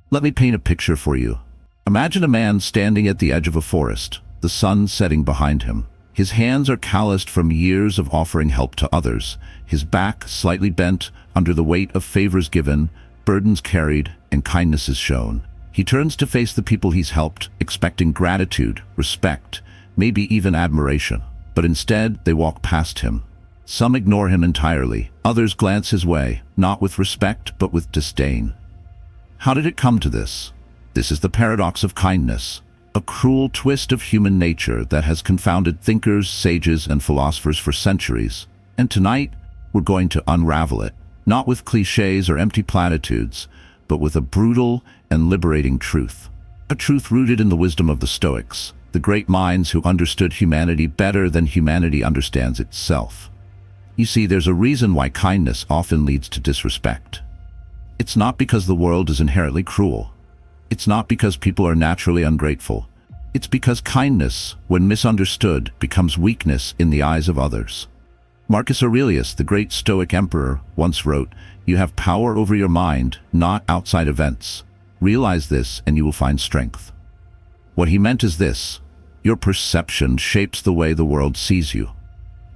Let me paint a picture for you. Imagine a man standing at the edge of a forest, the sun setting behind him. His hands are calloused from years of offering help to others, his back slightly bent under the weight of favors given, burdens carried, and kindnesses shown. He turns to face the people he's helped, expecting gratitude, respect, maybe even admiration. But instead, they walk past him. Some ignore him entirely, others glance his way, not with respect, but with disdain. How did it come to this? This is the paradox of kindness, a cruel twist of human nature that has confounded thinkers, sages, and philosophers for centuries. And tonight, we're going to unravel it, not with cliches or empty platitudes, but with a brutal and liberating truth. A truth rooted in the wisdom of the Stoics, the great minds who understood humanity better than humanity understands itself. You see, there's a reason why kindness often leads to disrespect. It's not because the world is inherently cruel. It's not because people are naturally ungrateful. It's because kindness, when misunderstood, becomes weakness in the eyes of others. Marcus Aurelius, the great Stoic emperor, once wrote, "You have power over your mind, not outside events. Realize this and you will find strength." What he meant is this: your perception shapes the way the world sees you.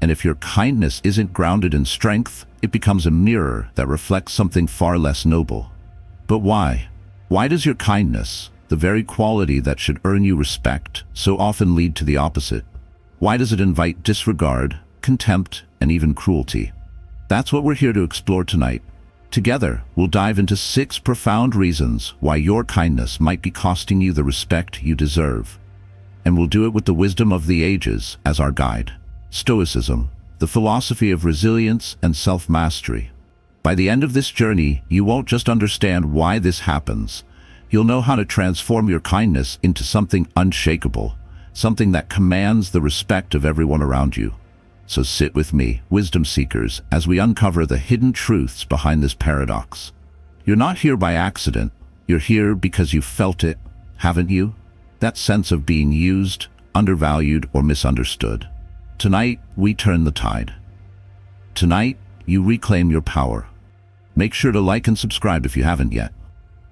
And if your kindness isn't grounded in strength, it becomes a mirror that reflects something far less noble. But why? Why does your kindness, the very quality that should earn you respect, so often lead to the opposite? Why does it invite disregard, contempt, and even cruelty? That's what we're here to explore tonight. Together, we'll dive into 6 profound reasons why your kindness might be costing you the respect you deserve. And we'll do it with the wisdom of the ages as our guide. Stoicism, the philosophy of resilience and self-mastery. By the end of this journey, you won't just understand why this happens. You'll know how to transform your kindness into something unshakable, something that commands the respect of everyone around you. So sit with me, wisdom seekers, as we uncover the hidden truths behind this paradox. You're not here by accident. You're here because you felt it, haven't you? That sense of being used, undervalued, or misunderstood. Tonight, we turn the tide. Tonight, you reclaim your power. Make sure to like and subscribe if you haven't yet.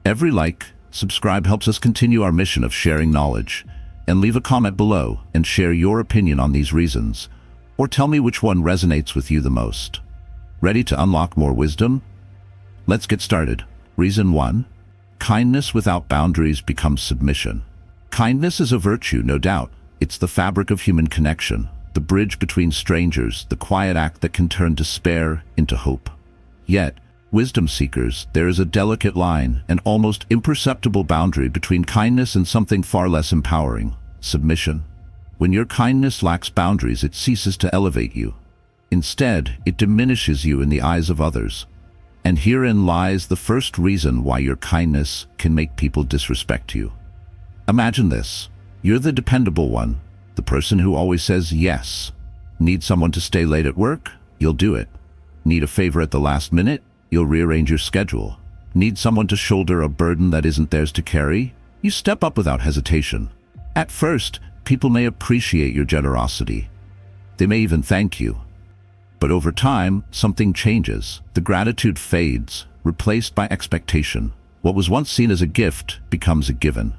Every like, subscribe helps us continue our mission of sharing knowledge. And leave a comment below and share your opinion on these reasons, or tell me which one resonates with you the most. Ready to unlock more wisdom? Let's get started. Reason 1. Kindness without boundaries becomes submission. Kindness is a virtue, no doubt. It's the fabric of human connection, the bridge between strangers, the quiet act that can turn despair into hope. Yet, wisdom seekers, there is a delicate line, an almost imperceptible boundary between kindness and something far less empowering: submission. When your kindness lacks boundaries, it ceases to elevate you. Instead, it diminishes you in the eyes of others. And herein lies the first reason why your kindness can make people disrespect you. Imagine this. You're the dependable one, the person who always says yes. Need someone to stay late at work? You'll do it. Need a favor at the last minute? You'll rearrange your schedule. Need someone to shoulder a burden that isn't theirs to carry? You step up without hesitation. At first, people may appreciate your generosity. They may even thank you. But over time, something changes. The gratitude fades, replaced by expectation. What was once seen as a gift becomes a given.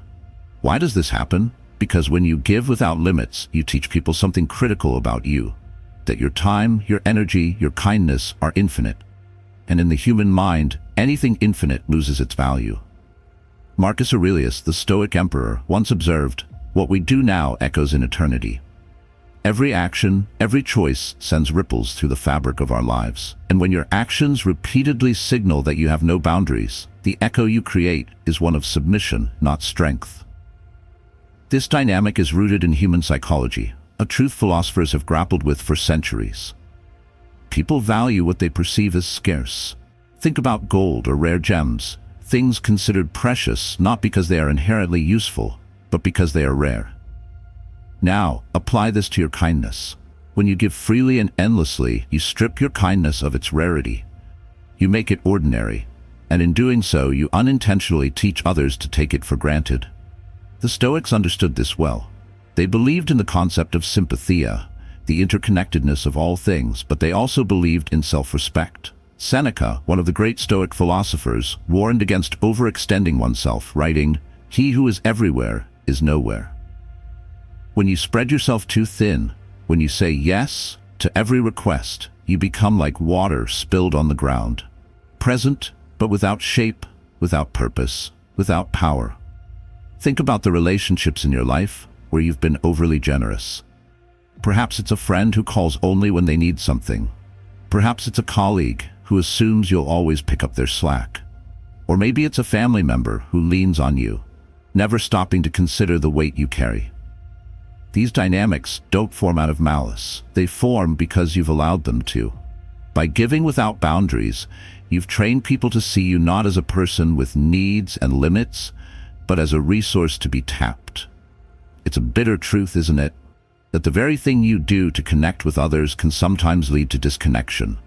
Why does this happen? Because when you give without limits, you teach people something critical about you. That your time, your energy, your kindness are infinite. And in the human mind, anything infinite loses its value. Marcus Aurelius, the Stoic emperor, once observed, "What we do now echoes in eternity." Every action, every choice sends ripples through the fabric of our lives. And when your actions repeatedly signal that you have no boundaries, the echo you create is one of submission, not strength. This dynamic is rooted in human psychology, a truth philosophers have grappled with for centuries. People value what they perceive as scarce. Think about gold or rare gems, things considered precious not because they are inherently useful, but because they are rare. Now, apply this to your kindness. When you give freely and endlessly, you strip your kindness of its rarity. You make it ordinary, and in doing so, you unintentionally teach others to take it for granted. The Stoics understood this well. They believed in the concept of sympathia, the interconnectedness of all things, but they also believed in self-respect. Seneca, one of the great Stoic philosophers, warned against overextending oneself, writing, "He who is everywhere is nowhere." When you spread yourself too thin, when you say yes to every request, you become like water spilled on the ground. Present, but without shape, without purpose, without power. Think about the relationships in your life where you've been overly generous. Perhaps it's a friend who calls only when they need something. Perhaps it's a colleague who assumes you'll always pick up their slack. Or maybe it's a family member who leans on you, never stopping to consider the weight you carry. These dynamics don't form out of malice. They form because you've allowed them to. By giving without boundaries, you've trained people to see you not as a person with needs and limits, but as a resource to be tapped. It's a bitter truth, isn't it? That the very thing you do to connect with others can sometimes lead to disconnection.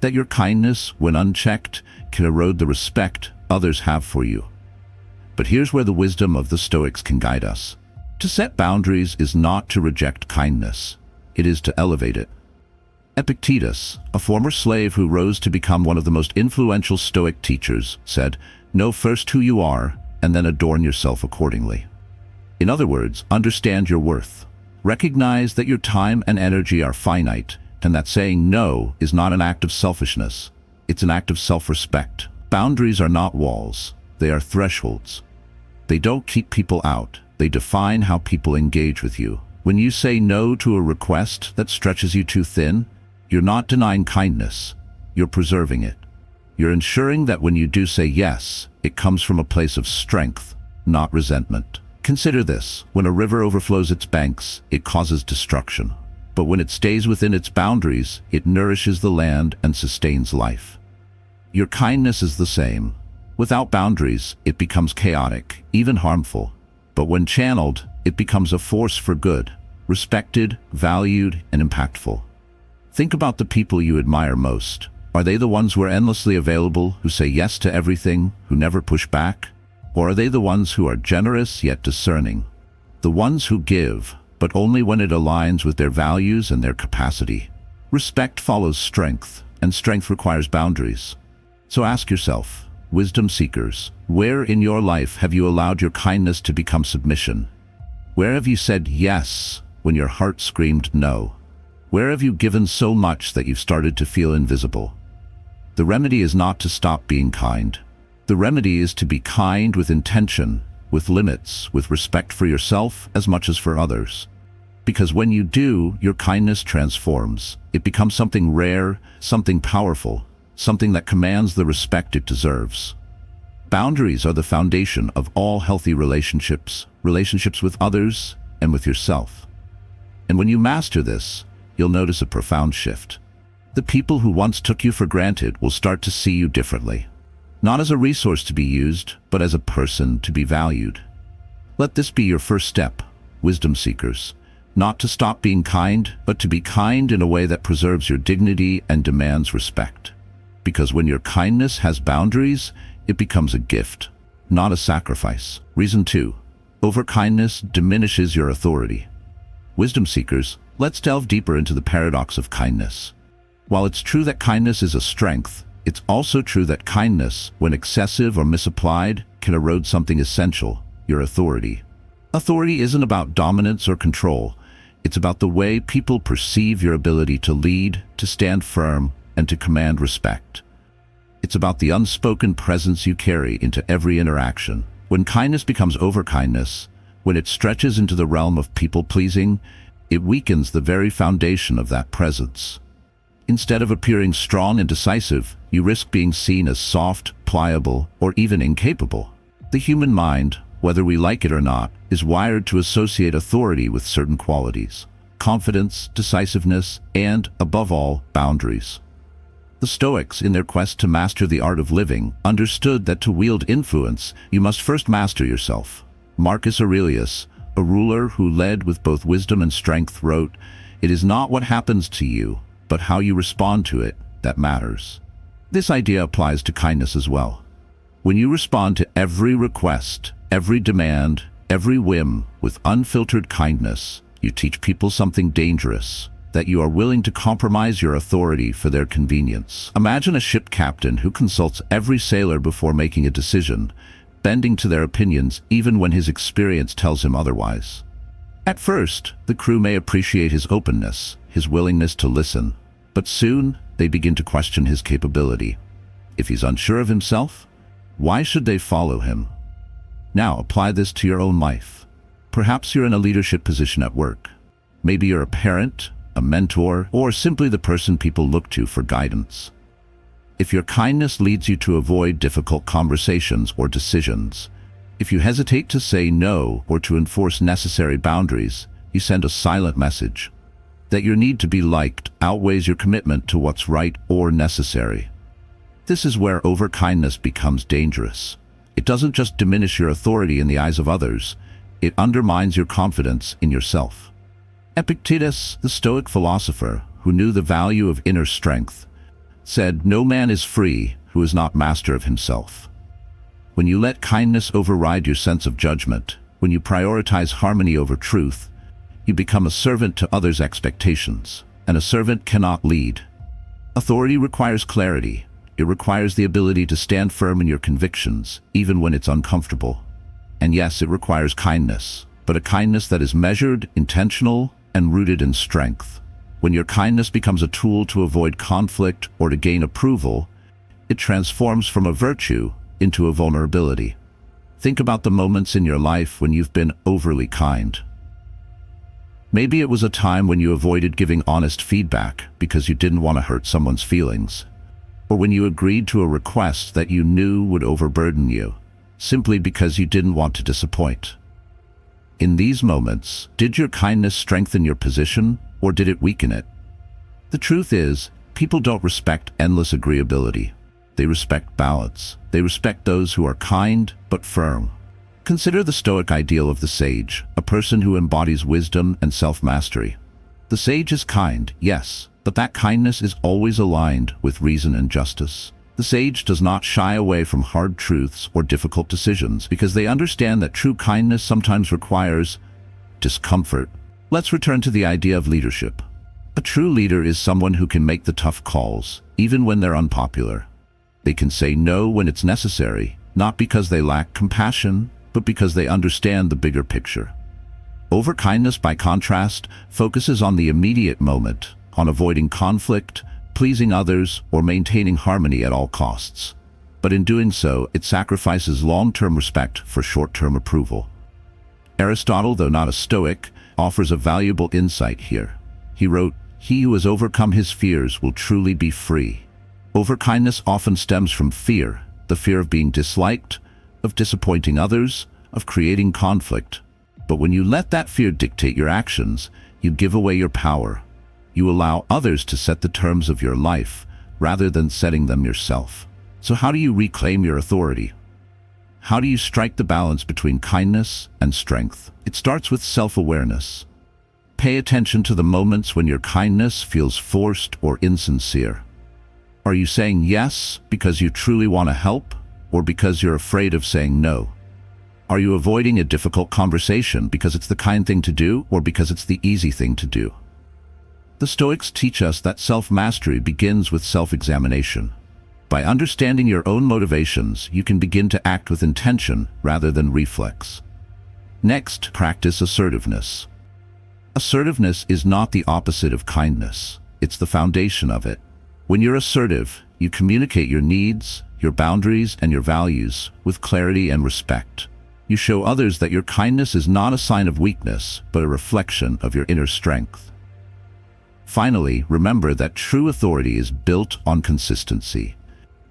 That your kindness, when unchecked, can erode the respect others have for you. But here's where the wisdom of the Stoics can guide us. To set boundaries is not to reject kindness. It is to elevate it. Epictetus, a former slave who rose to become one of the most influential Stoic teachers, said, "Know first who you are, and then adorn yourself accordingly." In other words, understand your worth. Recognize that your time and energy are finite, and that saying no is not an act of selfishness. It's an act of self-respect. Boundaries are not walls. They are thresholds. They don't keep people out. They define how people engage with you. When you say no to a request that stretches you too thin, you're not denying kindness. You're preserving it. You're ensuring that when you do say yes, it comes from a place of strength, not resentment. Consider this. When a river overflows its banks, it causes destruction. But when it stays within its boundaries, it nourishes the land and sustains life. Your kindness is the same. Without boundaries, it becomes chaotic, even harmful. But when channeled, it becomes a force for good, respected, valued, and impactful. Think about the people you admire most. Are they the ones who are endlessly available, who say yes to everything, who never push back? Or are they the ones who are generous yet discerning? The ones who give, but only when it aligns with their values and their capacity. Respect follows strength, and strength requires boundaries. So ask yourself, wisdom seekers, where in your life have you allowed your kindness to become submission? Where have you said yes when your heart screamed no? Where have you given so much that you've started to feel invisible? The remedy is not to stop being kind. The remedy is to be kind with intention, with limits, with respect for yourself as much as for others. Because when you do, your kindness transforms. It becomes something rare, something powerful, something that commands the respect it deserves. Boundaries are the foundation of all healthy relationships, relationships with others and with yourself. And when you master this, you'll notice a profound shift. The people who once took you for granted will start to see you differently. Not as a resource to be used, but as a person to be valued. Let this be your first step, wisdom seekers. Not to stop being kind, but to be kind in a way that preserves your dignity and demands respect. Because when your kindness has boundaries, it becomes a gift, not a sacrifice. Reason 2. Overkindness diminishes your authority. Wisdom seekers, let's delve deeper into the paradox of kindness. While it's true that kindness is a strength, it's also true that kindness, when excessive or misapplied, can erode something essential, your authority. Authority isn't about dominance or control. It's about the way people perceive your ability to lead, to stand firm, and to command respect. It's about the unspoken presence you carry into every interaction. When kindness becomes overkindness, when it stretches into the realm of people-pleasing, it weakens the very foundation of that presence. Instead of appearing strong and decisive, you risk being seen as soft, pliable, or even incapable. The human mind, whether we like it or not, is wired to associate authority with certain qualities: confidence, decisiveness, and, above all, boundaries. The Stoics, in their quest to master the art of living, understood that to wield influence, you must first master yourself. Marcus Aurelius, a ruler who led with both wisdom and strength, wrote, "It is not what happens to you, but how you respond to it that matters." This idea applies to kindness as well. When you respond to every request, every demand, every whim with unfiltered kindness, you teach people something dangerous. that you are willing to compromise your authority for their convenience. Imagine a ship captain who consults every sailor before making a decision, bending to their opinions even when his experience tells him otherwise. At first, the crew may appreciate his openness, his willingness to listen, but soon they begin to question his capability. If he's unsure of himself, why should they follow him? Now apply this to your own life. Perhaps you're in a leadership position at work. Maybe you're a parent, a mentor, or simply the person people look to for guidance. If your kindness leads you to avoid difficult conversations or decisions, if you hesitate to say no or to enforce necessary boundaries, you send a silent message that your need to be liked outweighs your commitment to what's right or necessary. This is where overkindness becomes dangerous. It doesn't just diminish your authority in the eyes of others, it undermines your confidence in yourself. Epictetus, the Stoic philosopher, who knew the value of inner strength, said, "No man is free who is not master of himself." When you let kindness override your sense of judgment, when you prioritize harmony over truth, you become a servant to others' expectations, and a servant cannot lead. Authority requires clarity. It requires the ability to stand firm in your convictions, even when it's uncomfortable. And yes, it requires kindness, but a kindness that is measured, intentional, and rooted in strength. When your kindness becomes a tool to avoid conflict or to gain approval, it transforms from a virtue into a vulnerability. Think about the moments in your life when you've been overly kind. Maybe it was a time when you avoided giving honest feedback because you didn't want to hurt someone's feelings, or when you agreed to a request that you knew would overburden you, simply because you didn't want to disappoint. In these moments, did your kindness strengthen your position, or did it weaken it? The truth is, people don't respect endless agreeability. They respect balance. They respect those who are kind but firm. Consider the Stoic ideal of the sage, a person who embodies wisdom and self-mastery. The sage is kind, yes, but that kindness is always aligned with reason and justice. The sage does not shy away from hard truths or difficult decisions because they understand that true kindness sometimes requires discomfort. Let's return to the idea of leadership. A true leader is someone who can make the tough calls, even when they're unpopular. They can say no when it's necessary, not because they lack compassion, but because they understand the bigger picture. Overkindness, by contrast, focuses on the immediate moment, on avoiding conflict, pleasing others, or maintaining harmony at all costs. But in doing so, it sacrifices long-term respect for short-term approval. Aristotle, though not a Stoic, offers a valuable insight here. He wrote, "He who has overcome his fears will truly be free." Overkindness often stems from fear, the fear of being disliked, of disappointing others, of creating conflict. But when you let that fear dictate your actions, you give away your power. You allow others to set the terms of your life, rather than setting them yourself. So how do you reclaim your authority? How do you strike the balance between kindness and strength? It starts with self-awareness. Pay attention to the moments when your kindness feels forced or insincere. Are you saying yes because you truly want to help, or because you're afraid of saying no? Are you avoiding a difficult conversation because it's the kind thing to do, or because it's the easy thing to do? The Stoics teach us that self-mastery begins with self-examination. By understanding your own motivations, you can begin to act with intention rather than reflex. Next, practice assertiveness. Assertiveness is not the opposite of kindness. It's the foundation of it. When you're assertive, you communicate your needs, your boundaries, and your values with clarity and respect. You show others that your kindness is not a sign of weakness, but a reflection of your inner strength. Finally, remember that true authority is built on consistency.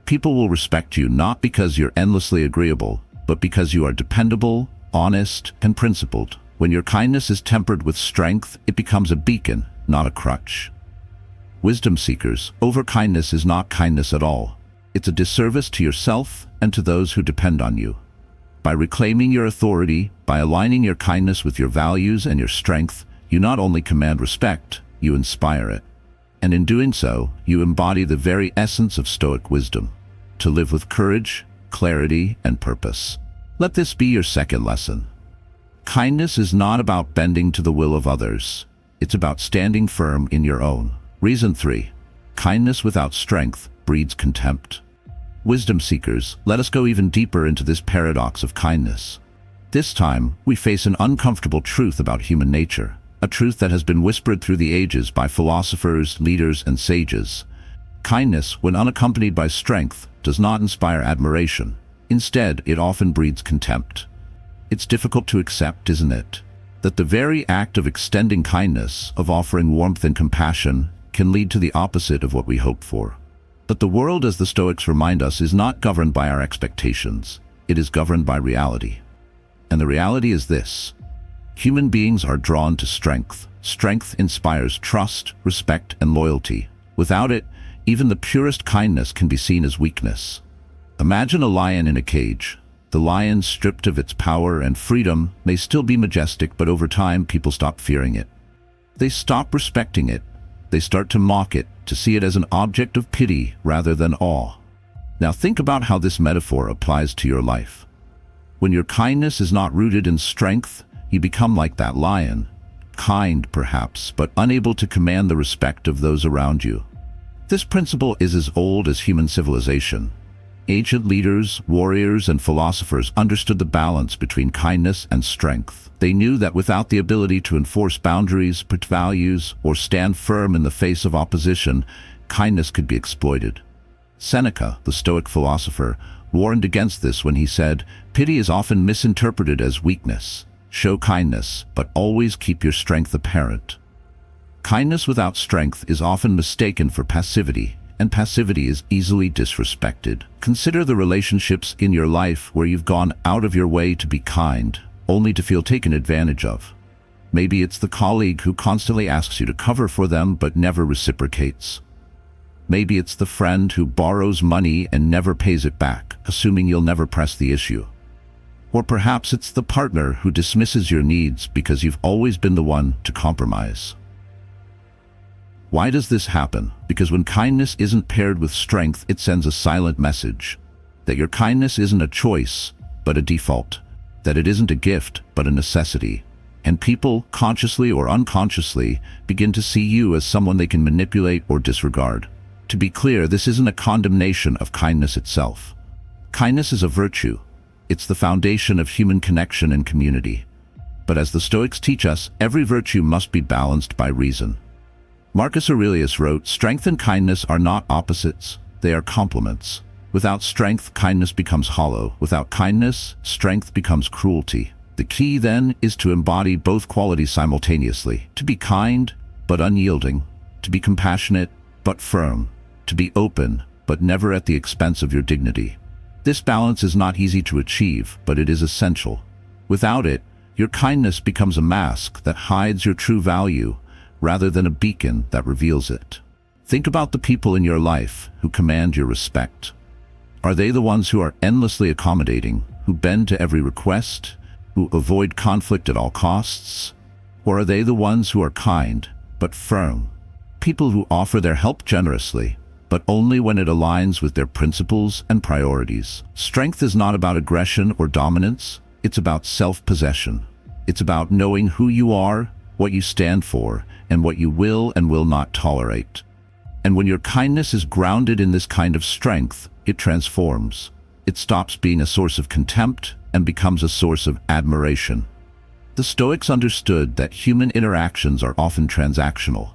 People will respect you not because you're endlessly agreeable, but because you are dependable, honest, and principled. When your kindness is tempered with strength, it becomes a beacon, not a crutch. Wisdom seekers, overkindness is not kindness at all. It's a disservice to yourself and to those who depend on you. By reclaiming your authority, by aligning your kindness with your values and your strength, you not only command respect, you inspire it. And in doing so, you embody the very essence of Stoic wisdom, to live with courage, clarity, and purpose. Let this be your second lesson. Kindness is not about bending to the will of others. It's about standing firm in your own. Reason 3. Kindness without strength breeds contempt. Wisdom seekers, let us go even deeper into this paradox of kindness. This time, we face an uncomfortable truth about human nature, a truth that has been whispered through the ages by philosophers, leaders, and sages. Kindness, when unaccompanied by strength, does not inspire admiration. Instead, it often breeds contempt. It's difficult to accept, isn't it, that the very act of extending kindness, of offering warmth and compassion, can lead to the opposite of what we hope for. But the world, as the Stoics remind us, is not governed by our expectations. It is governed by reality. And the reality is this: human beings are drawn to strength. Strength inspires trust, respect, and loyalty. Without it, even the purest kindness can be seen as weakness. Imagine a lion in a cage. The lion, stripped of its power and freedom, may still be majestic, but over time people stop fearing it. They stop respecting it. They start to mock it, to see it as an object of pity rather than awe. Now think about how this metaphor applies to your life. When your kindness is not rooted in strength, you become like that lion, kind perhaps, but unable to command the respect of those around you. This principle is as old as human civilization. Ancient leaders, warriors, and philosophers understood the balance between kindness and strength. They knew that without the ability to enforce boundaries, put values, or stand firm in the face of opposition, kindness could be exploited. Seneca, the Stoic philosopher, warned against this when he said, "Pity is often misinterpreted as weakness. Show kindness, but always keep your strength apparent." Kindness without strength is often mistaken for passivity, and passivity is easily disrespected. Consider the relationships in your life where you've gone out of your way to be kind, only to feel taken advantage of. Maybe it's the colleague who constantly asks you to cover for them but never reciprocates. Maybe it's the friend who borrows money and never pays it back, assuming you'll never press the issue. Or perhaps it's the partner who dismisses your needs because you've always been the one to compromise. Why does this happen? Because when kindness isn't paired with strength, it sends a silent message that your kindness isn't a choice, but a default, that it isn't a gift, but a necessity. And people, consciously or unconsciously, begin to see you as someone they can manipulate or disregard. To be clear, this isn't a condemnation of kindness itself. Kindness is a virtue. It's the foundation of human connection and community. But as the Stoics teach us, every virtue must be balanced by reason. Marcus Aurelius wrote, "Strength and kindness are not opposites, they are complements. Without strength, kindness becomes hollow. Without kindness, strength becomes cruelty." The key, then, is to embody both qualities simultaneously. To be kind, but unyielding. To be compassionate, but firm. To be open, but never at the expense of your dignity. This balance is not easy to achieve, but it is essential. Without it, your kindness becomes a mask that hides your true value, rather than a beacon that reveals it. Think about the people in your life who command your respect. Are they the ones who are endlessly accommodating, who bend to every request, who avoid conflict at all costs? Or are they the ones who are kind, but firm? People who offer their help generously, but only when it aligns with their principles and priorities. Strength is not about aggression or dominance, it's about self-possession. It's about knowing who you are, what you stand for, and what you will and will not tolerate. And when your kindness is grounded in this kind of strength, it transforms. It stops being a source of contempt and becomes a source of admiration. The Stoics understood that human interactions are often transactional,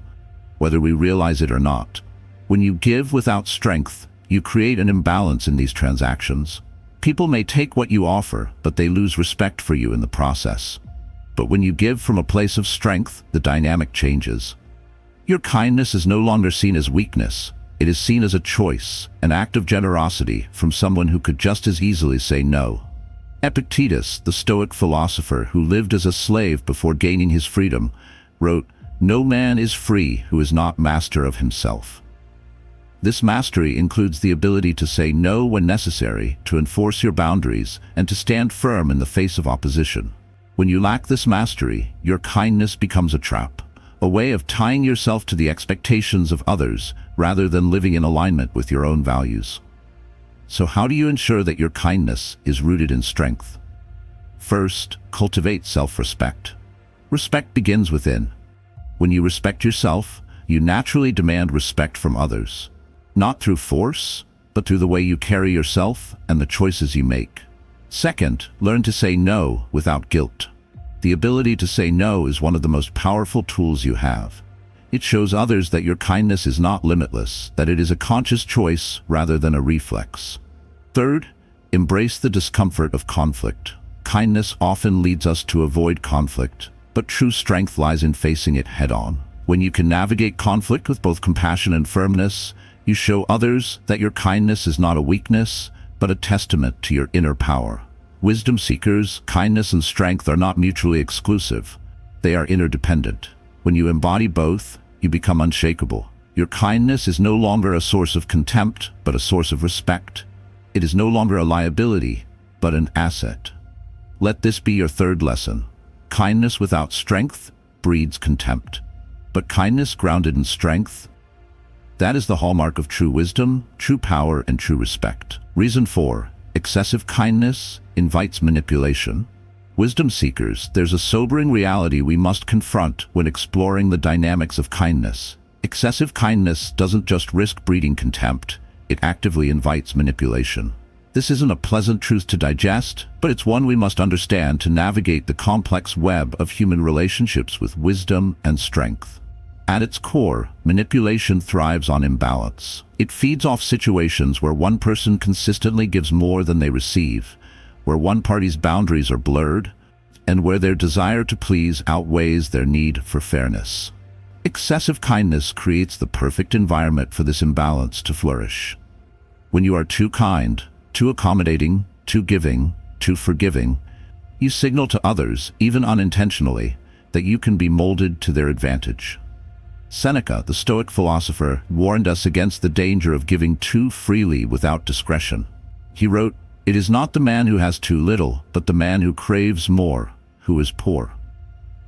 whether we realize it or not. When you give without strength, you create an imbalance in these transactions. People may take what you offer, but they lose respect for you in the process. But when you give from a place of strength, the dynamic changes. Your kindness is no longer seen as weakness. It is seen as a choice, an act of generosity from someone who could just as easily say no. Epictetus, the Stoic philosopher who lived as a slave before gaining his freedom, wrote, "No man is free who is not master of himself." This mastery includes the ability to say no when necessary, to enforce your boundaries, and to stand firm in the face of opposition. When you lack this mastery, your kindness becomes a trap, a way of tying yourself to the expectations of others rather than living in alignment with your own values. So how do you ensure that your kindness is rooted in strength? First, cultivate self-respect. Respect begins within. When you respect yourself, you naturally demand respect from others. Not through force, but through the way you carry yourself and the choices you make. Second, learn to say no without guilt. The ability to say no is one of the most powerful tools you have. It shows others that your kindness is not limitless, that it is a conscious choice rather than a reflex. Third, embrace the discomfort of conflict. Kindness often leads us to avoid conflict, but true strength lies in facing it head-on. When you can navigate conflict with both compassion and firmness, you show others that your kindness is not a weakness, but a testament to your inner power. Wisdom seekers, kindness and strength are not mutually exclusive. They are interdependent. When you embody both, you become unshakable. Your kindness is no longer a source of contempt, but a source of respect. It is no longer a liability, but an asset. Let this be your third lesson. Kindness without strength breeds contempt. But kindness grounded in strength, that is the hallmark of true wisdom, true power, and true respect. Reason 4. Excessive kindness invites manipulation. Wisdom seekers, there's a sobering reality we must confront when exploring the dynamics of kindness. Excessive kindness doesn't just risk breeding contempt, it actively invites manipulation. This isn't a pleasant truth to digest, but it's one we must understand to navigate the complex web of human relationships with wisdom and strength. At its core, manipulation thrives on imbalance. It feeds off situations where one person consistently gives more than they receive, where one party's boundaries are blurred, and where their desire to please outweighs their need for fairness. Excessive kindness creates the perfect environment for this imbalance to flourish. When you are too kind, too accommodating, too giving, too forgiving, you signal to others, even unintentionally, that you can be molded to their advantage. Seneca, the Stoic philosopher, warned us against the danger of giving too freely without discretion. He wrote, "It is not the man who has too little, but the man who craves more, who is poor."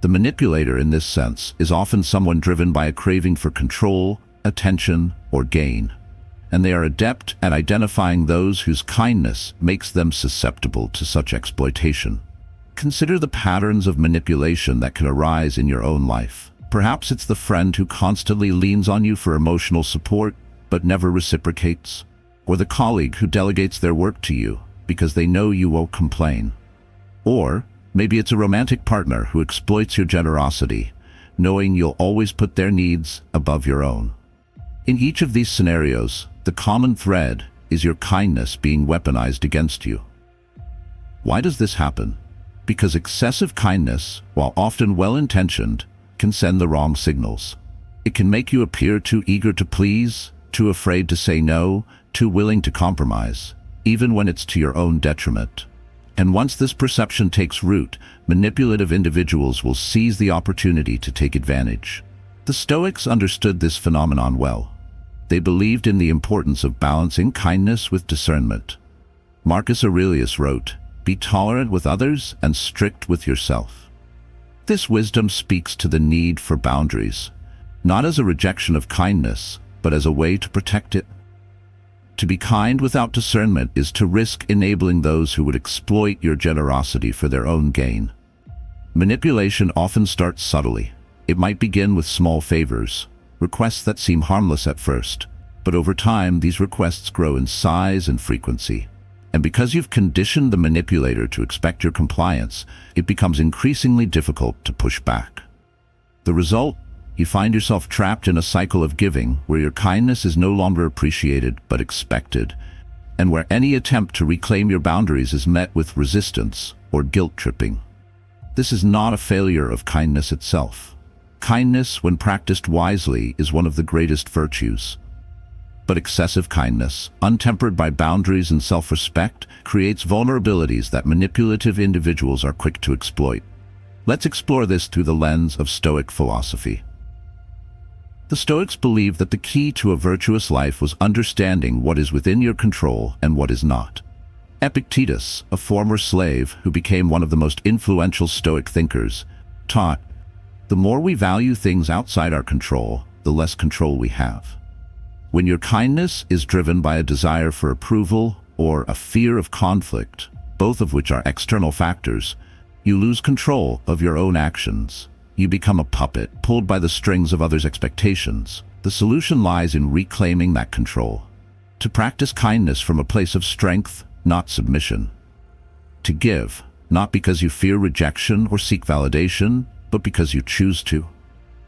The manipulator in this sense is often someone driven by a craving for control, attention, or gain. And they are adept at identifying those whose kindness makes them susceptible to such exploitation. Consider the patterns of manipulation that can arise in your own life. Perhaps it's the friend who constantly leans on you for emotional support but never reciprocates, or the colleague who delegates their work to you because they know you won't complain. Or maybe it's a romantic partner who exploits your generosity, knowing you'll always put their needs above your own. In each of these scenarios, the common thread is your kindness being weaponized against you. Why does this happen? Because excessive kindness, while often well-intentioned, can send the wrong signals. It can make you appear too eager to please, too afraid to say no, too willing to compromise, even when it's to your own detriment. And once this perception takes root, manipulative individuals will seize the opportunity to take advantage. The Stoics understood this phenomenon well. They believed in the importance of balancing kindness with discernment. Marcus Aurelius wrote, "Be tolerant with others and strict with yourself." This wisdom speaks to the need for boundaries, not as a rejection of kindness, but as a way to protect it. To be kind without discernment is to risk enabling those who would exploit your generosity for their own gain. Manipulation often starts subtly. It might begin with small favors, requests that seem harmless at first, but over time these requests grow in size and frequency. And because you've conditioned the manipulator to expect your compliance, it becomes increasingly difficult to push back. The result? You find yourself trapped in a cycle of giving where your kindness is no longer appreciated but expected, and where any attempt to reclaim your boundaries is met with resistance or guilt-tripping. This is not a failure of kindness itself. Kindness, when practiced wisely, is one of the greatest virtues. But excessive kindness, untempered by boundaries and self-respect, creates vulnerabilities that manipulative individuals are quick to exploit. Let's explore this through the lens of Stoic philosophy. The Stoics believed that the key to a virtuous life was understanding what is within your control and what is not. Epictetus, a former slave who became one of the most influential Stoic thinkers, taught, "The more we value things outside our control, the less control we have." When your kindness is driven by a desire for approval or a fear of conflict, both of which are external factors, you lose control of your own actions. you become a puppet, pulled by the strings of others' expectations. The solution lies in reclaiming that control. To practice kindness from a place of strength, not submission. To give, not because you fear rejection or seek validation, but because you choose to.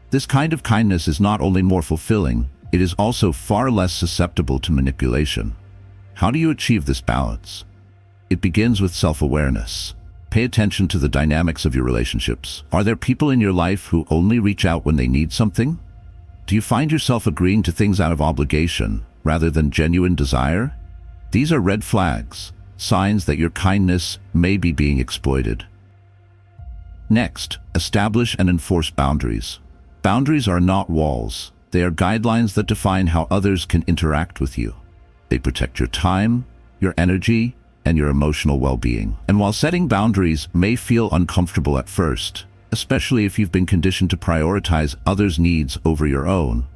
This kind of kindness is not only more fulfilling, it is also far less susceptible to manipulation. How do you achieve this balance? It begins with self-awareness. Pay attention to the dynamics of your relationships. Are there people in your life who only reach out when they need something? Do you find yourself agreeing to things out of obligation rather than genuine desire? These are red flags, signs that your kindness may be being exploited. Next, establish and enforce boundaries. Boundaries are not walls. They are guidelines that define how others can interact with you. They protect your time, your energy, and your emotional well-being. And while setting boundaries may feel uncomfortable at first, especially if you've been conditioned to prioritize others' needs over your own,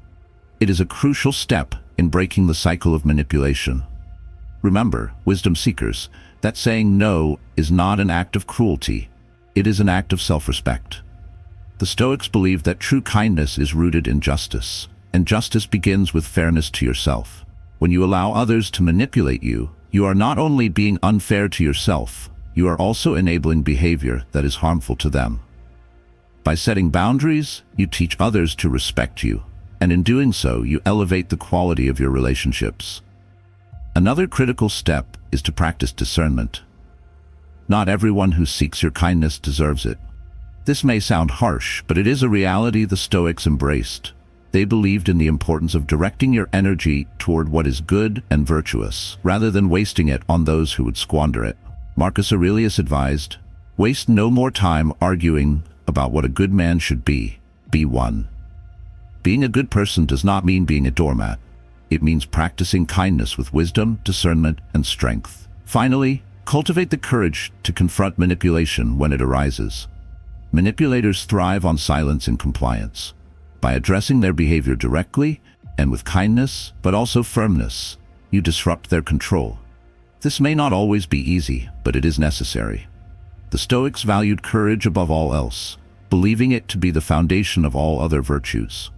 it is a crucial step in breaking the cycle of manipulation. Remember, wisdom seekers, that saying no is not an act of cruelty. It is an act of self-respect. The Stoics believed that true kindness is rooted in justice, and justice begins with fairness to yourself. When you allow others to manipulate you, you are not only being unfair to yourself, you are also enabling behavior that is harmful to them. By setting boundaries, you teach others to respect you, and in doing so, you elevate the quality of your relationships. Another critical step is to practice discernment. Not everyone who seeks your kindness deserves it. This may sound harsh, but it is a reality the Stoics embraced. They believed in the importance of directing your energy toward what is good and virtuous, rather than wasting it on those who would squander it. Marcus Aurelius advised, "Waste no more time arguing about what a good man should be. Be one." Being a good person does not mean being a doormat. It means practicing kindness with wisdom, discernment, and strength. Finally, cultivate the courage to confront manipulation when it arises. Manipulators thrive on silence and compliance. By addressing their behavior directly and with kindness, but also firmness, you disrupt their control. This may not always be easy, but it is necessary. The Stoics valued courage above all else, believing it to be the foundation of all other virtues.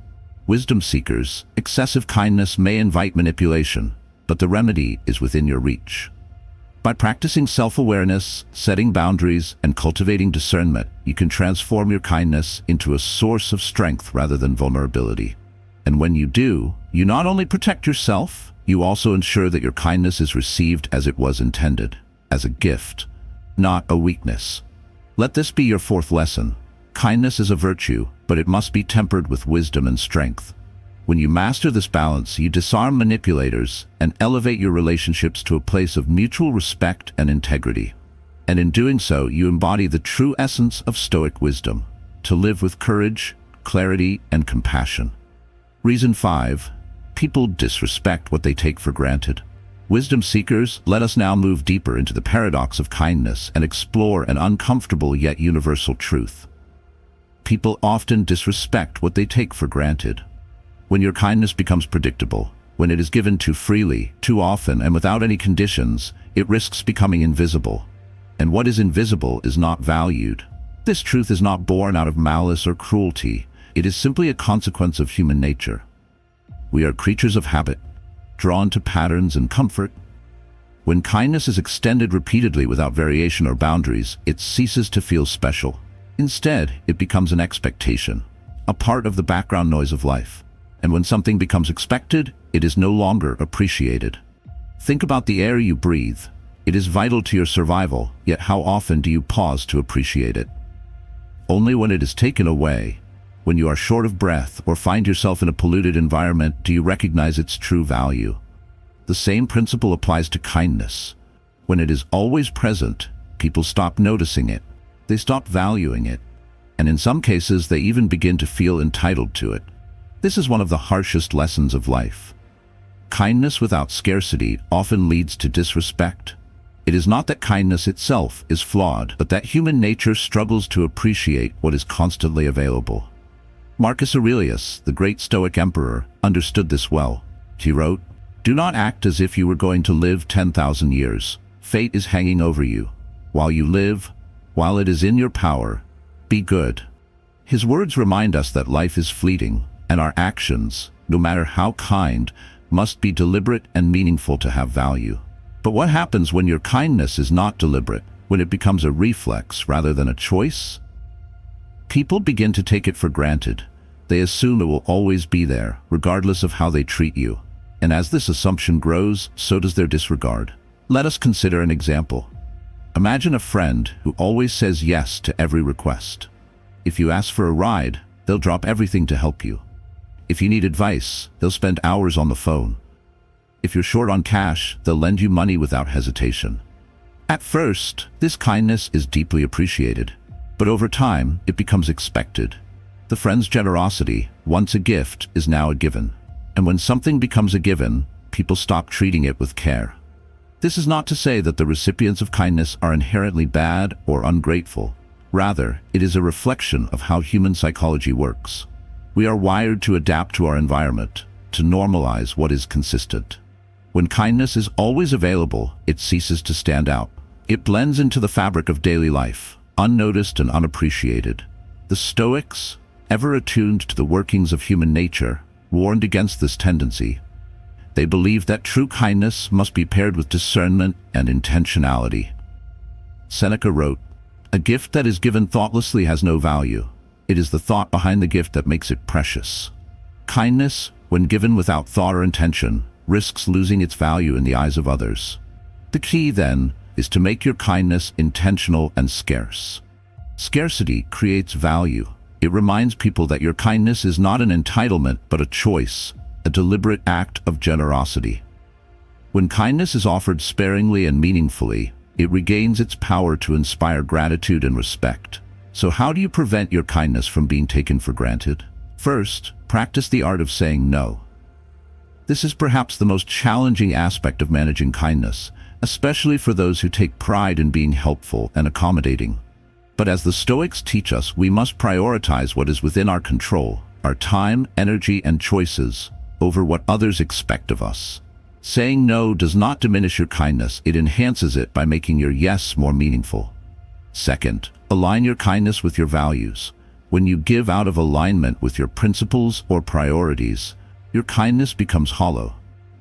Wisdom seekers, excessive kindness may invite manipulation, but the remedy is within your reach. By practicing self-awareness, setting boundaries, and cultivating discernment, you can transform your kindness into a source of strength rather than vulnerability. And when you do, you not only protect yourself, you also ensure that your kindness is received as it was intended, as a gift, not a weakness. Let this be your fourth lesson. Kindness is a virtue, but it must be tempered with wisdom and strength. When you master this balance, you disarm manipulators and elevate your relationships to a place of mutual respect and integrity. And in doing so, you embody the true essence of Stoic wisdom, to live with courage, clarity, and compassion. Reason 5. People disrespect what they take for granted. Wisdom seekers, let us now move deeper into the paradox of kindness and explore an uncomfortable yet universal truth. People often disrespect what they take for granted. When your kindness becomes predictable, when it is given too freely, too often, and without any conditions, it risks becoming invisible. And what is invisible is not valued. This truth is not born out of malice or cruelty. It is simply a consequence of human nature. We are creatures of habit, drawn to patterns and comfort. When kindness is extended repeatedly without variation or boundaries, it ceases to feel special. Instead, it becomes an expectation, a part of the background noise of life. And when something becomes expected, it is no longer appreciated. Think about the air you breathe. It is vital to your survival, yet how often do you pause to appreciate it? Only when it is taken away, when you are short of breath or find yourself in a polluted environment, do you recognize its true value. The same principle applies to kindness. When it is always present, people stop noticing it. They stop valuing it. And in some cases, they even begin to feel entitled to it. This is one of the harshest lessons of life. Kindness without scarcity often leads to disrespect. It is not that kindness itself is flawed, but that human nature struggles to appreciate what is constantly available. Marcus Aurelius, the great Stoic emperor, understood this well. He wrote, "Do not act as if you were going to live 10,000 years. Fate is hanging over you. While you live, while it is in your power, be good." His words remind us that life is fleeting, and our actions, no matter how kind, must be deliberate and meaningful to have value. But what happens when your kindness is not deliberate, when it becomes a reflex rather than a choice? People begin to take it for granted. They assume it will always be there, regardless of how they treat you. And as this assumption grows, so does their disregard. Let us consider an example. Imagine a friend who always says yes to every request. If you ask for a ride, they'll drop everything to help you. If you need advice, they'll spend hours on the phone. If you're short on cash, they'll lend you money without hesitation. At first, this kindness is deeply appreciated, but over time, it becomes expected. The friend's generosity, once a gift, is now a given. And when something becomes a given, people stop treating it with care. This is not to say that the recipients of kindness are inherently bad or ungrateful. Rather, it is a reflection of how human psychology works. We are wired to adapt to our environment, to normalize what is consistent. When kindness is always available, it ceases to stand out. It blends into the fabric of daily life, unnoticed and unappreciated. The Stoics, ever attuned to the workings of human nature, warned against this tendency. They believed that true kindness must be paired with discernment and intentionality. Seneca wrote, "A gift that is given thoughtlessly has no value. It is the thought behind the gift that makes it precious." Kindness, when given without thought or intention, risks losing its value in the eyes of others. The key, then, is to make your kindness intentional and scarce. Scarcity creates value. It reminds people that your kindness is not an entitlement but a choice, a deliberate act of generosity. When kindness is offered sparingly and meaningfully, it regains its power to inspire gratitude and respect. So how do you prevent your kindness from being taken for granted? First, practice the art of saying no. This is perhaps the most challenging aspect of managing kindness, especially for those who take pride in being helpful and accommodating. But as the Stoics teach us, we must prioritize what is within our control, our time, energy, and choices, over what others expect of us. Saying no does not diminish your kindness, it enhances it by making your yes more meaningful. Second, align your kindness with your values. When you give out of alignment with your principles or priorities, your kindness becomes hollow.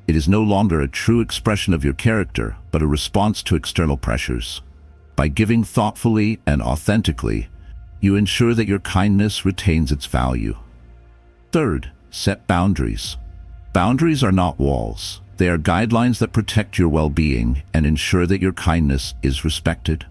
It is no longer a true expression of your character, but a response to external pressures. By giving thoughtfully and authentically, you ensure that your kindness retains its value. Third, set boundaries. Boundaries are not walls. They are guidelines that protect your well-being and ensure that your kindness is respected.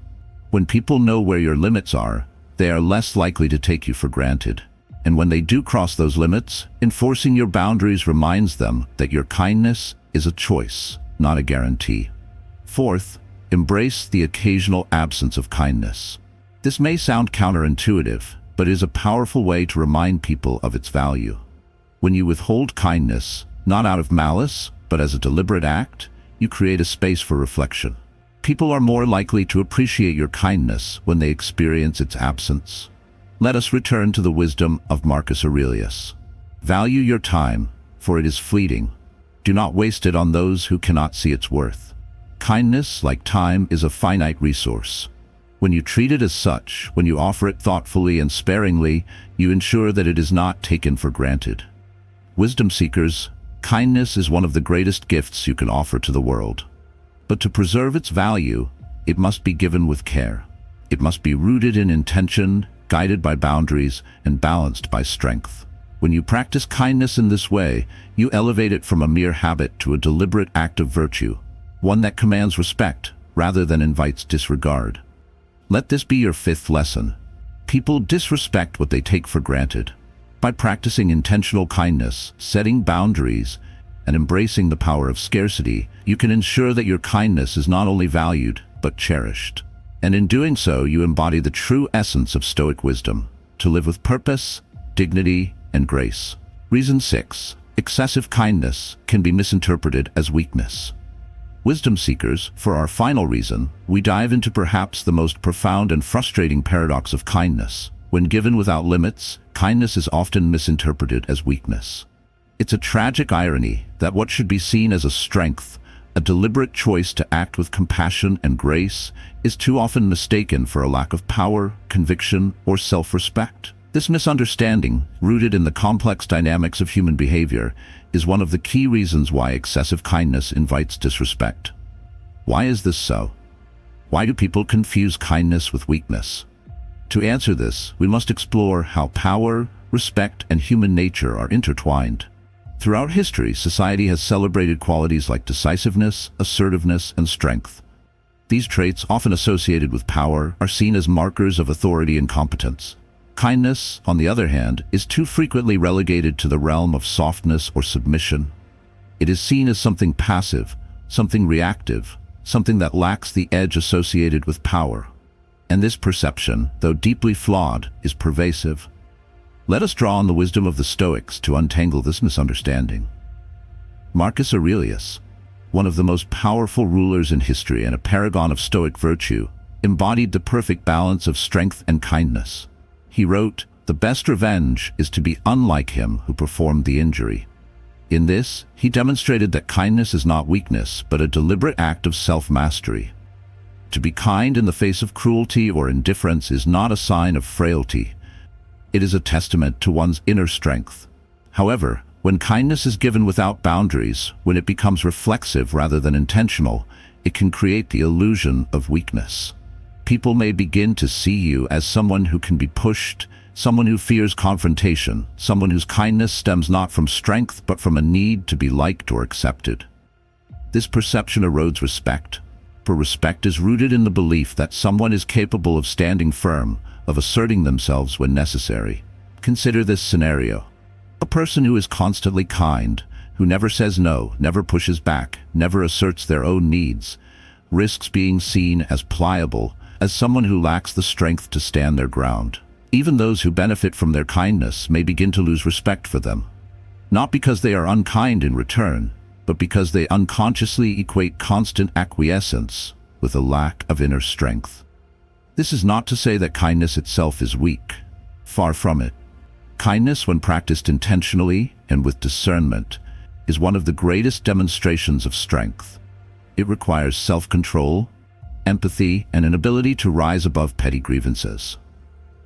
When people know where your limits are, they are less likely to take you for granted. And when they do cross those limits, enforcing your boundaries reminds them that your kindness is a choice, not a guarantee. Fourth, embrace the occasional absence of kindness. This may sound counterintuitive, but it is a powerful way to remind people of its value. When you withhold kindness, not out of malice, but as a deliberate act, you create a space for reflection. People are more likely to appreciate your kindness when they experience its absence. Let us return to the wisdom of Marcus Aurelius. Value your time, for it is fleeting. Do not waste it on those who cannot see its worth. Kindness, like time, is a finite resource. When you treat it as such, when you offer it thoughtfully and sparingly, you ensure that it is not taken for granted. Wisdom seekers, kindness is one of the greatest gifts you can offer to the world. But to preserve its value, it must be given with care. It must be rooted in intention, guided by boundaries, and balanced by strength. When you practice kindness in this way, you elevate it from a mere habit to a deliberate act of virtue, one that commands respect rather than invites disregard. Let this be your fifth lesson. People disrespect what they take for granted. By practicing intentional kindness, setting boundaries, and embracing the power of scarcity, you can ensure that your kindness is not only valued, but cherished. And in doing so, you embody the true essence of Stoic wisdom, to live with purpose, dignity, and grace. Reason 6. Excessive kindness can be misinterpreted as weakness. Wisdom seekers, for our final reason, we dive into perhaps the most profound and frustrating paradox of kindness. When given without limits, kindness is often misinterpreted as weakness. It's a tragic irony that what should be seen as a strength, a deliberate choice to act with compassion and grace, is too often mistaken for a lack of power, conviction, or self-respect. This misunderstanding, rooted in the complex dynamics of human behavior, is one of the key reasons why excessive kindness invites disrespect. Why is this so? Why do people confuse kindness with weakness? To answer this, we must explore how power, respect, and human nature are intertwined. Throughout history, society has celebrated qualities like decisiveness, assertiveness, and strength. These traits, often associated with power, are seen as markers of authority and competence. Kindness, on the other hand, is too frequently relegated to the realm of softness or submission. It is seen as something passive, something reactive, something that lacks the edge associated with power. And this perception, though deeply flawed, is pervasive. Let us draw on the wisdom of the Stoics to untangle this misunderstanding. Marcus Aurelius, one of the most powerful rulers in history and a paragon of Stoic virtue, embodied the perfect balance of strength and kindness. He wrote, "The best revenge is to be unlike him who performed the injury." In this, he demonstrated that kindness is not weakness, but a deliberate act of self-mastery. To be kind in the face of cruelty or indifference is not a sign of frailty. It is a testament to one's inner strength. However, when kindness is given without boundaries, when it becomes reflexive rather than intentional, it can create the illusion of weakness. People may begin to see you as someone who can be pushed, someone who fears confrontation, someone whose kindness stems not from strength but from a need to be liked or accepted. This perception erodes respect, for respect is rooted in the belief that someone is capable of standing firm, of asserting themselves when necessary. Consider this scenario. A person who is constantly kind, who never says no, never pushes back, never asserts their own needs, risks being seen as pliable, as someone who lacks the strength to stand their ground. Even those who benefit from their kindness may begin to lose respect for them. Not because they are unkind in return, but because they unconsciously equate constant acquiescence with a lack of inner strength. This is not to say that kindness itself is weak. Far from it. Kindness, when practiced intentionally and with discernment, is one of the greatest demonstrations of strength. It requires self-control, empathy, and an ability to rise above petty grievances.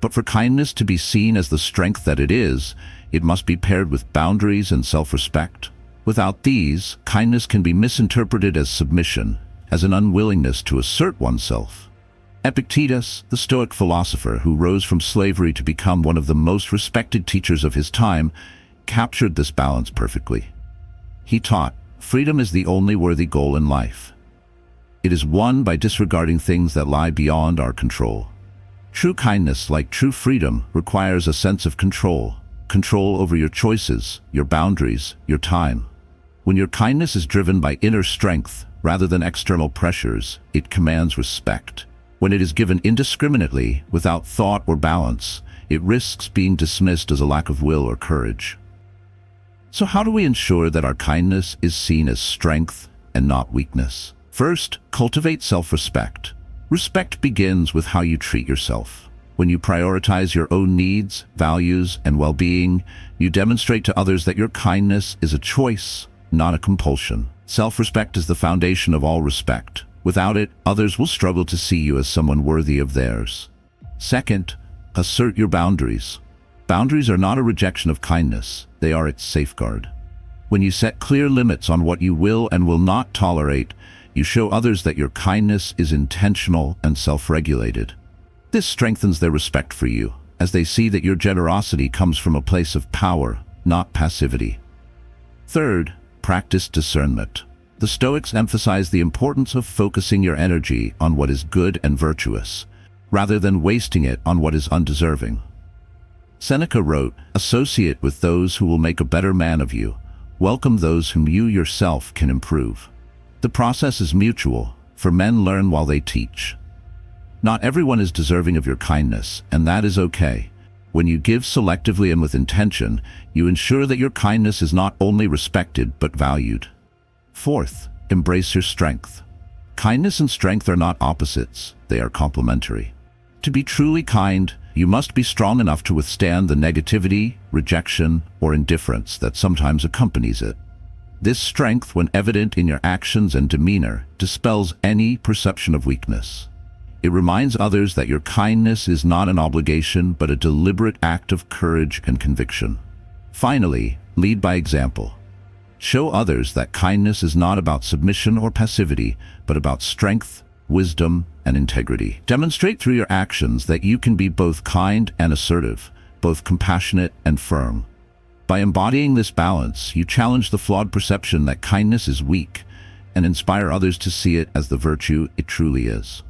But for kindness to be seen as the strength that it is, it must be paired with boundaries and self-respect. Without these, kindness can be misinterpreted as submission, as an unwillingness to assert oneself. Epictetus, the Stoic philosopher who rose from slavery to become one of the most respected teachers of his time, captured this balance perfectly. He taught, freedom is the only worthy goal in life. It is won by disregarding things that lie beyond our control. True kindness, like true freedom, requires a sense of control. Control over your choices, your boundaries, your time. When your kindness is driven by inner strength rather than external pressures, it commands respect. When it is given indiscriminately, without thought or balance, it risks being dismissed as a lack of will or courage. So how do we ensure that our kindness is seen as strength and not weakness? First, cultivate self-respect. Respect begins with how you treat yourself. When you prioritize your own needs, values, and well-being, you demonstrate to others that your kindness is a choice, not a compulsion. Self-respect is the foundation of all respect. Without it, others will struggle to see you as someone worthy of theirs. Second, assert your boundaries. Boundaries are not a rejection of kindness, they are its safeguard. When you set clear limits on what you will and will not tolerate, you show others that your kindness is intentional and self-regulated. This strengthens their respect for you, as they see that your generosity comes from a place of power, not passivity. Third, practice discernment. The Stoics emphasize the importance of focusing your energy on what is good and virtuous, rather than wasting it on what is undeserving. Seneca wrote, "Associate with those who will make a better man of you. Welcome those whom you yourself can improve." The process is mutual, for men learn while they teach. Not everyone is deserving of your kindness, and that is okay. When you give selectively and with intention, you ensure that your kindness is not only respected but valued. Fourth, embrace your strength. Kindness and strength are not opposites, they are complementary. To be truly kind, you must be strong enough to withstand the negativity, rejection, or indifference that sometimes accompanies it. This strength, when evident in your actions and demeanor, dispels any perception of weakness. It reminds others that your kindness is not an obligation but a deliberate act of courage and conviction. Finally, lead by example. Show others that kindness is not about submission or passivity, but about strength, wisdom, and integrity. Demonstrate through your actions that you can be both kind and assertive, both compassionate and firm. By embodying this balance, you challenge the flawed perception that kindness is weak and inspire others to see it as the virtue it truly is.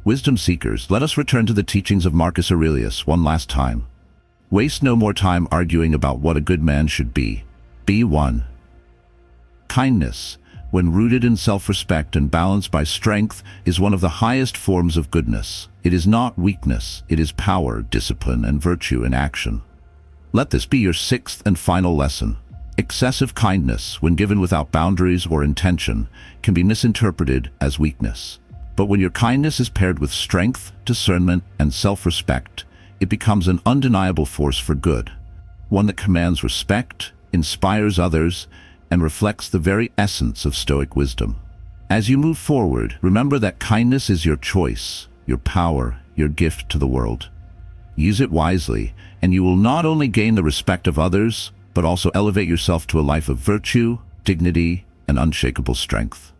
Wisdom seekers, let us return to the teachings of Marcus Aurelius one last time. Waste no more time arguing about what a good man should be. Be one. Kindness, when rooted in self-respect and balanced by strength, is one of the highest forms of goodness. It is not weakness, it is power, discipline, and virtue in action. Let this be your sixth and final lesson. Excessive kindness, when given without boundaries or intention, can be misinterpreted as weakness. But when your kindness is paired with strength, discernment, and self-respect, it becomes an undeniable force for good, one that commands respect, inspires others, and reflects the very essence of Stoic wisdom. As you move forward, remember that kindness is your choice, your power, your gift to the world. Use it wisely, and you will not only gain the respect of others, but also elevate yourself to a life of virtue, dignity, and unshakable strength.